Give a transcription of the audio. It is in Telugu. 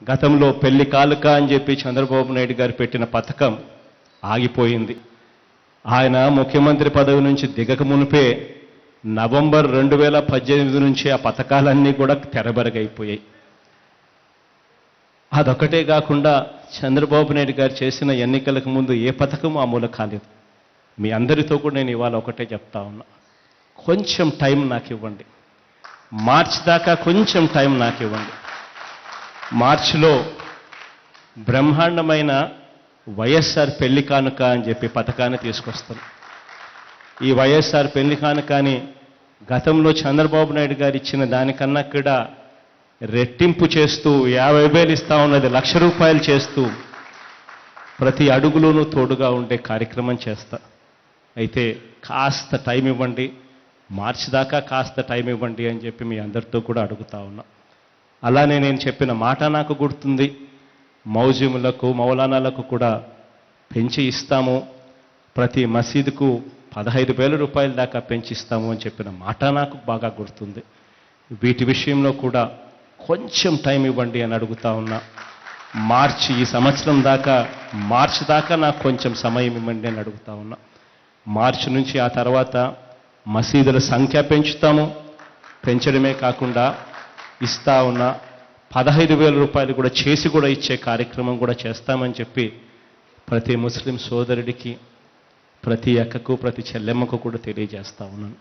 గతంలో పెళ్లి కాలుక అని చెప్పి చంద్రబాబు నాయుడు గారు పెట్టిన పథకం ఆగిపోయింది. ఆయన ముఖ్యమంత్రి పదవి నుంచి దిగక మునిపే నవంబర్ 2018 నుంచి ఆ పథకాలన్నీ కూడా తెరబెరగైపోయాయి. అదొకటే కాకుండా చంద్రబాబు నాయుడు గారు చేసిన ఎన్నికలకు ముందు ఏ పథకం అమలు కాలేదు. మీ అందరితో కూడా నేను ఇవాళ ఒకటే చెప్తా ఉన్నా, కొంచెం టైం నాకు ఇవ్వండి, మార్చి దాకా కొంచెం టైం నాకు ఇవ్వండి. మార్చిలో బ్రహ్మాండమైన వైఎస్ఆర్ పెళ్లి కానుక అని చెప్పి పథకాన్ని తీసుకొస్తాం. ఈ వైఎస్ఆర్ పెళ్లి కానుకని గతంలో చంద్రబాబు నాయుడు గారు ఇచ్చిన దానికన్నా కూడా రెట్టింపు చేస్తూ 50,000 ఇస్తా ఉన్నది 1,00,000 రూపాయలు చేస్తూ ప్రతి అడుగులోనూ తోడుగా ఉండే కార్యక్రమం చేస్తా. అయితే కాస్త టైం ఇవ్వండి, మార్చి దాకా కాస్త టైం ఇవ్వండి అని చెప్పి మీ అందరితో కూడా అడుగుతా ఉన్నా. అలానే నేను చెప్పిన మాట నాకు గుర్తుంది, మౌజీములకు మౌలానాలకు కూడా పెంచి ఇస్తాము, ప్రతి మసీదుకు 15,000 రూపాయల దాకా పెంచిస్తాము అని చెప్పిన మాట నాకు బాగా గుర్తుంది. వీటి విషయంలో కూడా కొంచెం టైం ఇవ్వండి అని అడుగుతా ఉన్నా. ఈ సంవత్సరం దాకా మార్చి దాకా నాకు కొంచెం సమయం ఇవ్వండి అని అడుగుతా ఉన్నా. మార్చి నుంచి ఆ తర్వాత మసీదుల సంఖ్య పెంచుతాము, పెంచడమే కాకుండా ఇస్తా ఉన్న 15,000 రూపాయలు కూడా చేసి కూడా ఇచ్చే కార్యక్రమం కూడా చేస్తామని చెప్పి ప్రతి ముస్లిం సోదరుడికి, ప్రతి అక్కకు, ప్రతి చెల్లెమ్మకు కూడా తెలియజేస్తా ఉన్నాను.